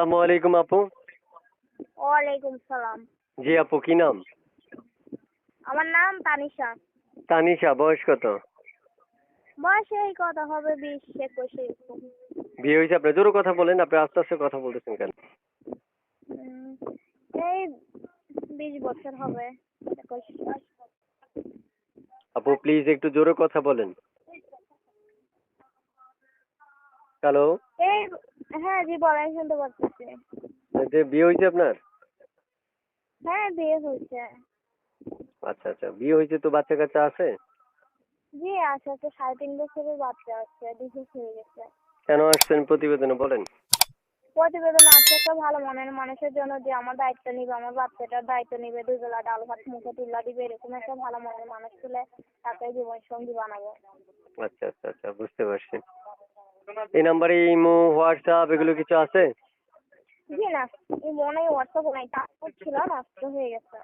আসসালামু আলাইকুম আপু। ওয়ালাইকুম সালাম। জি আপু, কি নাম? আমার নাম তানিশা। তানিশা, বয়স কত? বয়স এই কথা হবে 20-21 এরকম। বিয়ে হয়েছে আপনার? জোরে কথা বলেন, আপনি আস্তে আস্তে কথা বলতেছেন কেন? উম, এই 20 বছর হবে। 21। আপু প্লিজ একটু জোরে কথা বলেন। হ্যালো। এই হ্যাঁ জি বলেন, শুনতে পাচ্ছি। যে বিয়ে হয়েছে আপনার? হ্যাঁ বিয়ে হয়েছে। আচ্ছা আচ্ছা, বিয়ে হয়েছে তো বাচ্চা কাচ্চা আছে? জি আছে, তো 3.5 বছরের বাচ্চা আছে, ডিভোর্স হয়ে গেছে। কেন আসছেন প্রতিবেদনে বলেন? প্রতিবেদন আছে একটা ভালো মনের মানুষের জন্য, যে আমার দায়িত্ব নিবে, আমার বাচ্চাটার দায়িত্ব নিবে, 2 বেলা ডাল ভাত মুখে তুলে দিবে, এরকম একটা ভালো মনের মানুষ পেলে তাকে জীবন সঙ্গী বানাবো। আচ্ছা আচ্ছা আচ্ছা, বুঝতে পারছি। এই নাম্বারে ইমো, হোয়াটসঅ্যাপ এগুলো কিছু আছে? জি না, এই মনে হোয়াটসঅ্যাপ নাই, তারপর ছিল নষ্ট হয়ে গেছে।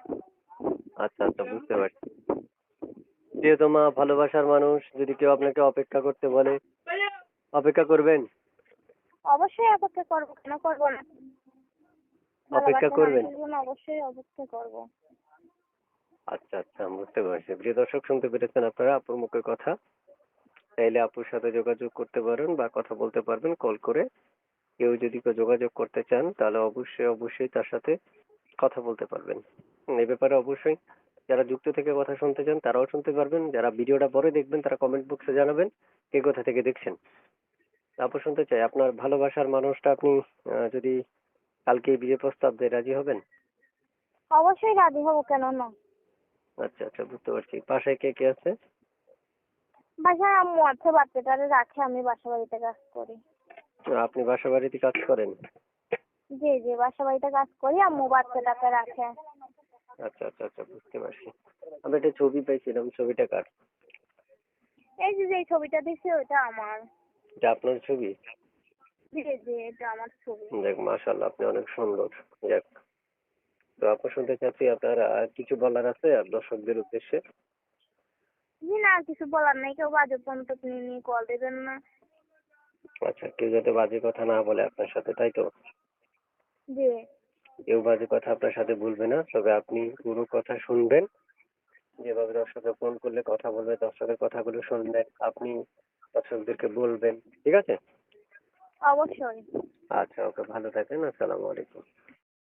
আচ্ছা আচ্ছা, বুঝতে পারছি। প্রিয়তমা, ভালোবাসার মানুষ যদি কেউ আপনাকে অপেক্ষা করতে বলে, অপেক্ষা করবেন? অবশ্যই অপেক্ষা করবো, কেন করবো না? অপেক্ষা ভালোবাসার করবেন? মানুষের জন্য অবশ্যই অপেক্ষা করবো। আচ্ছা আচ্ছা, বুঝতে পারছি। প্রিয় দর্শক, শুনতে পেরেছেন আপনারা আপুর মুখের কথা। চাইলে আপুর সাথে যোগাযোগ করতে পারেন বা কথা বলতে পারবেন কল করে। কেউ যদি যোগাযোগ করতে চান তাহলে অবশ্যই অবশ্যই তার সাথে কথা বলতে পারবেন। এ ব্যাপারে অবশ্যই যারা যুক্ত থেকে কথা শুনতে চান তারাও শুনতে পারবেন। যারা ভিডিওটা পরে দেখবেন তারা কমেন্ট বক্সে জানাবেন কে কোথা থেকে দেখছেন। আপু শুনতে চাই, আপনার ভালোবাসার মানুষটা আপনি যদি কালকে বিয়ে প্রস্তাব দেয় রাজি হবেন? অবশ্যই রাজি হবো, কেন না? আচ্ছা আচ্ছা, বুঝতে পারছি। বাসায় কে কে আছে? বাসায় আম্মু আছে, বাচ্চাটারে রাখে, আমি বাসা বাড়িতে কাজ করি। আপনি বাসা বাড়িতে কাজ করেন? জি জি, বাসা বাড়িতে কাজ করি, আম্মু বাচ্চাটাকে রাখে। আচ্ছা আচ্ছা আচ্ছা, বুঝতে পারছি। আমি একটা ছবি পাইছিলাম, ছবিটা কার? এই যে যে ছবিটা দিচ্ছি ওটা আমার। এটা আপনার ছবি? জি জি, এটা আমার ছবি। যাক, মাশাআল্লাহ, আপনি অনেক সুন্দর। যাক, তো আপু শুনতে চাচ্ছি আপনার আর কিছু বলার আছে আর দর্শকদের উদ্দেশ্যে? জি না, আর কিছু বলার নেই, কেউ বাজে পর্যন্ত নিয়ে কল দেবেন না। আচ্ছা, কেউ যাতে বাজে কথা না বলে আপনার সাথে, তাই তো? জি কেউ বাজে কথা আপনার সাথে বলবে না, তবে আপনি পুরো কথা শুনবেন। যেভাবে দর্শকের ফোন করলে কথা বলবে, দর্শকের কথাগুলো শুনবেন, আপনি দর্শকদেরকে বলবেন, ঠিক আছে? অবশ্যই। আচ্ছা, ওকে, ভালো থাকেন। আসসালামু আলাইকুম।